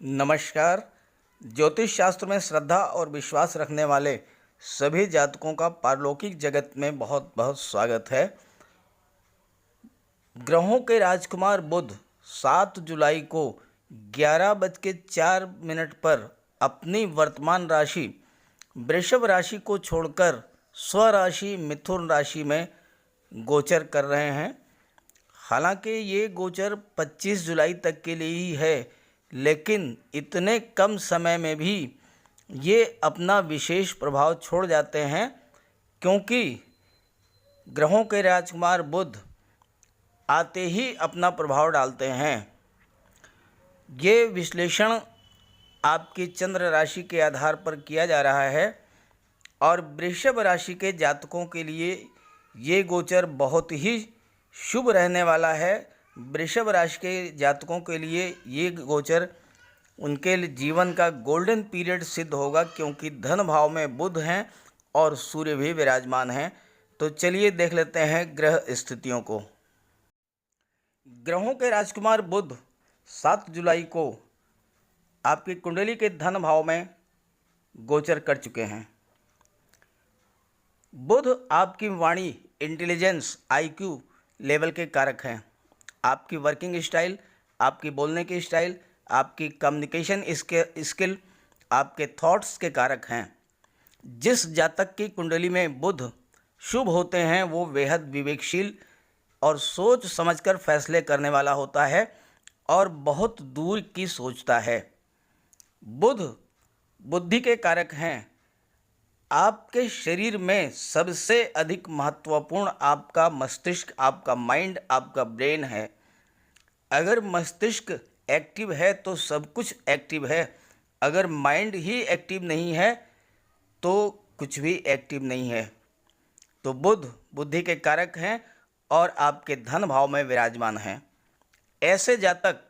नमस्कार। ज्योतिष शास्त्र में श्रद्धा और विश्वास रखने वाले सभी जातकों का पारलौकिक जगत में बहुत बहुत स्वागत है। ग्रहों के राजकुमार बुध 7 जुलाई को 11:04 पर अपनी वर्तमान राशि वृषभ राशि को छोड़कर स्वराशि मिथुन राशि में गोचर कर रहे हैं। हालांकि ये गोचर 25 जुलाई तक के लिए ही है, लेकिन इतने कम समय में भी ये अपना विशेष प्रभाव छोड़ जाते हैं, क्योंकि ग्रहों के राजकुमार बुध आते ही अपना प्रभाव डालते हैं। ये विश्लेषण आपकी चंद्र राशि के आधार पर किया जा रहा है और वृषभ राशि के जातकों के लिए ये गोचर बहुत ही शुभ रहने वाला है। वृषभ राशि के जातकों के लिए ये गोचर उनके जीवन का गोल्डन पीरियड सिद्ध होगा, क्योंकि धन भाव में बुध हैं और सूर्य भी विराजमान हैं। तो चलिए देख लेते हैं ग्रह स्थितियों को। ग्रहों के राजकुमार बुध 7 जुलाई को आपकी कुंडली के धन भाव में गोचर कर चुके हैं। बुध आपकी वाणी, इंटेलिजेंस, आईक्यू लेवल के कारक हैं। आपकी वर्किंग स्टाइल, आपकी बोलने की स्टाइल, आपकी कम्युनिकेशन स्किल, आपके थॉट्स के कारक हैं। जिस जातक की कुंडली में बुध शुभ होते हैं वो बेहद विवेकशील और सोच समझकर फैसले करने वाला होता है और बहुत दूर की सोचता है। बुध बुद्धि के कारक हैं। आपके शरीर में सबसे अधिक महत्वपूर्ण आपका मस्तिष्क, आपका माइंड, आपका ब्रेन है। अगर मस्तिष्क एक्टिव है तो सब कुछ एक्टिव है। अगर माइंड ही एक्टिव नहीं है तो कुछ भी एक्टिव नहीं है। तो बुध बुद्धि के कारक हैं और आपके धन भाव में विराजमान हैं। ऐसे जातक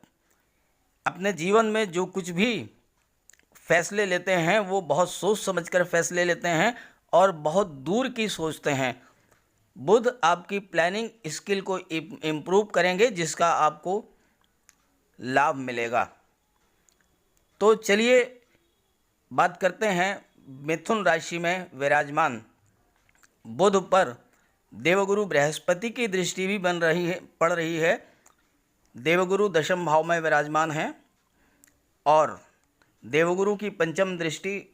अपने जीवन में जो कुछ भी फैसले लेते हैं वो बहुत सोच समझकर फैसले लेते हैं और बहुत दूर की सोचते हैं। बुध आपकी प्लानिंग स्किल को इम्प्रूव करेंगे, जिसका आपको लाभ मिलेगा। तो चलिए बात करते हैं मिथुन राशि में विराजमान बुध पर देवगुरु बृहस्पति की दृष्टि भी पड़ रही है। देवगुरु दशम भाव में विराजमान हैं और देवगुरु की पंचम दृष्टि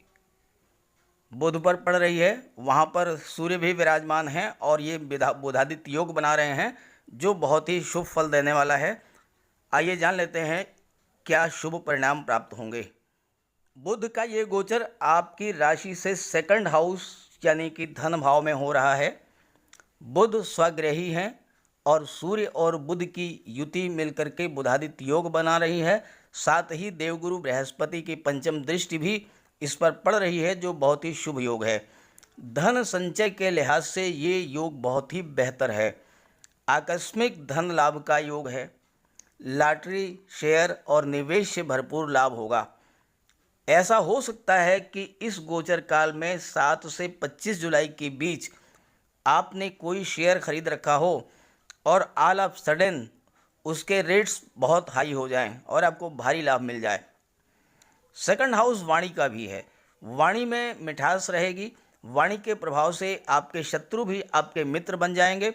बुध पर पड़ रही है। वहाँ पर सूर्य भी विराजमान हैं और ये बुधादित्य योग बना रहे हैं, जो बहुत ही शुभ फल देने वाला है। आइए जान लेते हैं क्या शुभ परिणाम प्राप्त होंगे। बुध का ये गोचर आपकी राशि से सेकंड हाउस यानी कि धन भाव में हो रहा है। बुध स्वग्रही हैं और सूर्य और बुध की युति मिलकर के बुधादित्य योग बना रही है। साथ ही देवगुरु बृहस्पति की पंचम दृष्टि भी इस पर पड़ रही है, जो बहुत ही शुभ योग है। धन संचय के लिहाज से ये योग बहुत ही बेहतर है। आकस्मिक धन लाभ का योग है। लॉटरी, शेयर और निवेश से भरपूर लाभ होगा। ऐसा हो सकता है कि इस गोचर काल में 7 से 25 जुलाई के बीच आपने कोई शेयर खरीद रखा हो और ऑल ऑफ सडन उसके रेट्स बहुत हाई हो जाएं और आपको भारी लाभ मिल जाए। सेकंड हाउस वाणी का भी है। वाणी में मिठास रहेगी। वाणी के प्रभाव से आपके शत्रु भी आपके मित्र बन जाएंगे।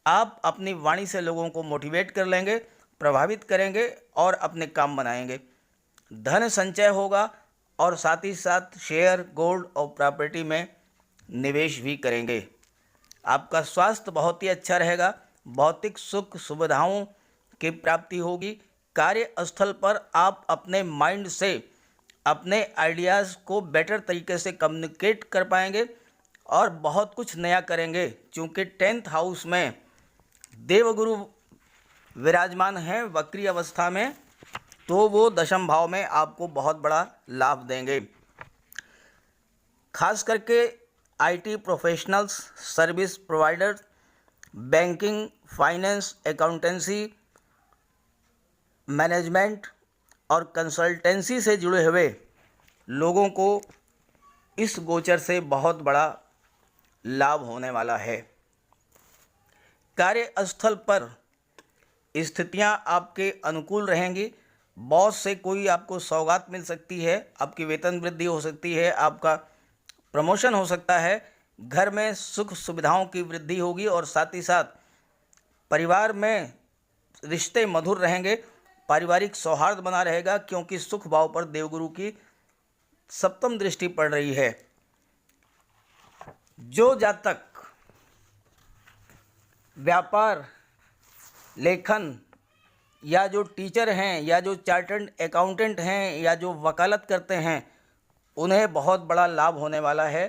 आप अपनी वाणी से लोगों को मोटिवेट कर लेंगे, प्रभावित करेंगे और अपने काम बनाएंगे। धन संचय होगा और साथ ही साथ शेयर, गोल्ड और प्रॉपर्टी में निवेश भी करेंगे। आपका स्वास्थ्य बहुत ही अच्छा रहेगा। भौतिक सुख सुविधाओं की प्राप्ति होगी। कार्यस्थल पर आप अपने माइंड से अपने आइडियाज़ को बेटर तरीके से कम्युनिकेट कर पाएंगे और बहुत कुछ नया करेंगे, क्योंकि 10th हाउस में देवगुरु विराजमान हैं वक्री अवस्था में, तो वो दशम भाव में आपको बहुत बड़ा लाभ देंगे। खास करके IT professionals, service providers, banking, finance, accountancy, management और कंसल्टेंसी से जुड़े हुए लोगों को इस गोचर से बहुत बड़ा लाभ होने वाला है। कार्यस्थल पर स्थितियां आपके अनुकूल रहेंगी। बॉस से कोई आपको सौगात मिल सकती है, आपकी वेतन वृद्धि हो सकती है, आपका प्रमोशन हो सकता है, घर में सुख सुविधाओं की वृद्धि होगी और साथ ही साथ परिवार में रिश्ते मधुर रहेंगे, पारिवारिक सौहार्द बना रहेगा, क्योंकि सुख भाव पर देवगुरु की सप्तम दृष्टि पड़ रही है। जो जातक व्यापार, लेखन या जो टीचर हैं या जो चार्टर्ड अकाउंटेंट हैं या जो वकालत करते हैं, उन्हें बहुत बड़ा लाभ होने वाला है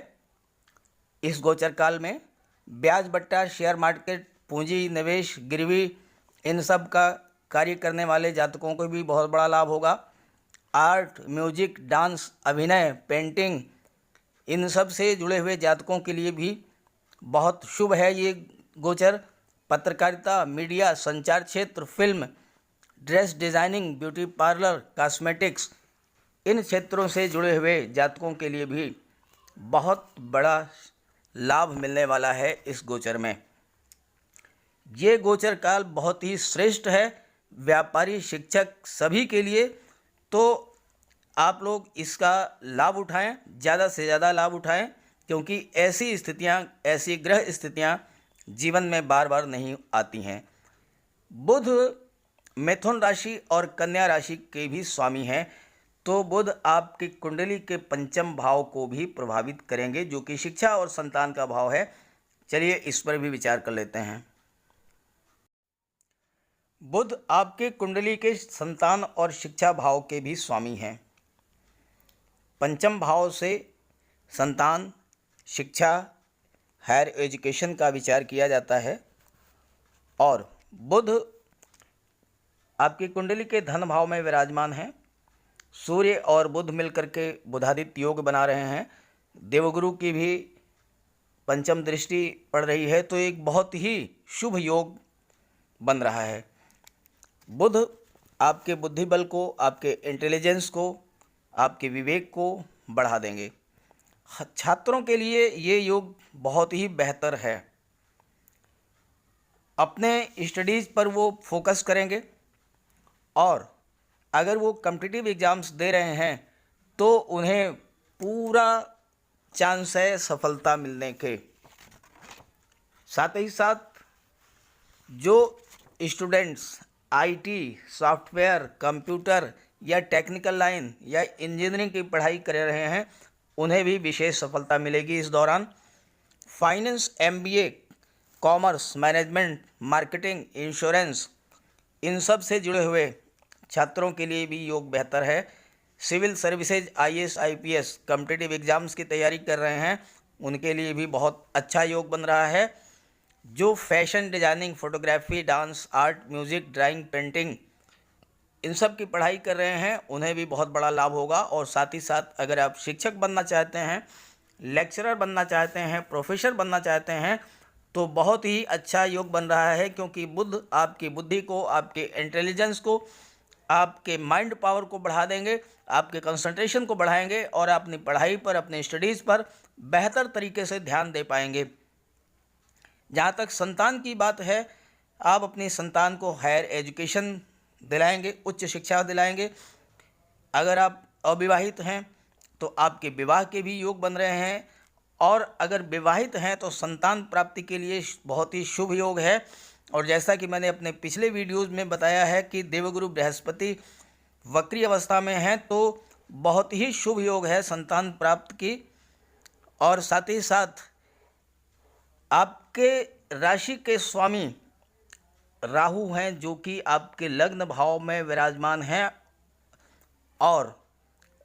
इस गोचर काल में। ब्याज बट्टा, शेयर मार्केट, पूंजी निवेश, गिरवी, इन सब का कार्य करने वाले जातकों को भी बहुत बड़ा लाभ होगा। आर्ट, म्यूजिक, डांस, अभिनय, पेंटिंग, इन सब से जुड़े हुए जातकों के लिए भी बहुत शुभ है ये गोचर। पत्रकारिता, मीडिया, संचार क्षेत्र, film, dress designing, beauty parlour, cosmetics, इन क्षेत्रों से जुड़े हुए जातकों के लिए भी बहुत बड़ा लाभ मिलने वाला है इस गोचर में। ये गोचर काल बहुत ही श्रेष्ठ है व्यापारी, शिक्षक सभी के लिए। तो आप लोग इसका लाभ उठाएं, ज़्यादा से ज़्यादा लाभ उठाएं, क्योंकि ऐसी स्थितियां, ऐसी ग्रह स्थितियां जीवन में बार बार नहीं आती हैं। बुध मिथुन राशि और कन्या राशि के भी स्वामी हैं, तो बुध आपकी कुंडली के पंचम भाव को भी प्रभावित करेंगे, जो कि शिक्षा और संतान का भाव है। चलिए इस पर भी विचार कर लेते हैं। बुध आपके कुंडली के संतान और शिक्षा भाव के भी स्वामी हैं। पंचम भाव से संतान, शिक्षा, हायर एजुकेशन का विचार किया जाता है। और बुध आपकी कुंडली के धन भाव में विराजमान हैं। सूर्य और बुध मिलकर के बुधादित्य योग बना रहे हैं। देवगुरु की भी पंचम दृष्टि पड़ रही है, तो एक बहुत ही शुभ योग बन रहा है। बुध आपके बुद्धि बल को, आपके इंटेलिजेंस को, आपके विवेक को बढ़ा देंगे। छात्रों के लिए ये योग बहुत ही बेहतर है। अपने स्टडीज़ पर वो फोकस करेंगे और अगर वो कॉम्पिटिटिव एग्ज़ाम्स दे रहे हैं तो उन्हें पूरा चांस है सफलता मिलने के। साथ ही साथ जो स्टूडेंट्स आईटी, सॉफ्टवेयर, कंप्यूटर या टेक्निकल लाइन या इंजीनियरिंग की पढ़ाई कर रहे हैं, उन्हें भी विशेष सफलता मिलेगी इस दौरान। Finance, MBA, commerce, management, marketing, insurance, इन सब से जुड़े हुए छात्रों के लिए भी योग बेहतर है। Civil services, IAS, IPS, competitive exams की तैयारी कर रहे हैं, उनके लिए भी बहुत अच्छा योग बन रहा है। जो fashion designing, photography, dance, art, music, drawing, painting, इन सब की पढ़ाई कर रहे हैं, उन्हें भी बहुत बड़ा लाभ होगा। और साथ ही साथ अगर आप शिक्षक बनना चाहते हैं, लेक्चरर बनना चाहते हैं, प्रोफेसर बनना चाहते हैं, तो बहुत ही अच्छा योग बन रहा है, क्योंकि बुध आपकी बुद्धि को, आपके इंटेलिजेंस को, आपके माइंड पावर को बढ़ा देंगे, आपके कंसंट्रेशन को बढ़ाएंगे और अपनी पढ़ाई पर, अपने स्टडीज़ पर बेहतर तरीके से ध्यान दे पाएंगे। जहाँ तक संतान की बात है, आप अपनी संतान को हायर एजुकेशन दिलाएंगे, उच्च शिक्षा दिलाएंगे। अगर आप अविवाहित हैं तो आपके विवाह के भी योग बन रहे हैं, और अगर विवाहित हैं तो संतान प्राप्ति के लिए बहुत ही शुभ योग है। और जैसा कि मैंने अपने पिछले वीडियोज़ में बताया है कि देवगुरु बृहस्पति वक्री अवस्था में हैं, तो बहुत ही शुभ योग है संतान प्राप्त की। और साथ ही साथ आपके राशि के स्वामी राहु हैं, जो कि आपके लग्न भाव में विराजमान हैं, और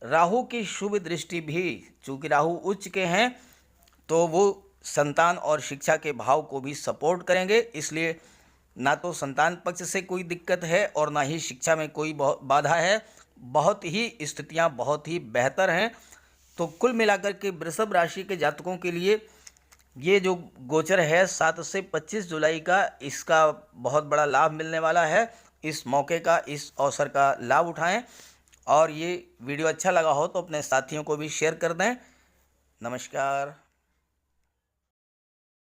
राहु की शुभ दृष्टि भी, चूँकि राहु उच्च के हैं, तो वो संतान और शिक्षा के भाव को भी सपोर्ट करेंगे। इसलिए ना तो संतान पक्ष से कोई दिक्कत है और ना ही शिक्षा में कोई बाधा है। बहुत ही स्थितियां बहुत ही बेहतर हैं। तो कुल मिलाकर के वृषभ राशि के जातकों के लिए ये जो गोचर है 7 से 25 जुलाई का, इसका बहुत बड़ा लाभ मिलने वाला है। इस मौके का, इस अवसर का लाभ उठाएं। और ये वीडियो अच्छा लगा हो तो अपने साथियों को भी शेयर कर दें। नमस्कार।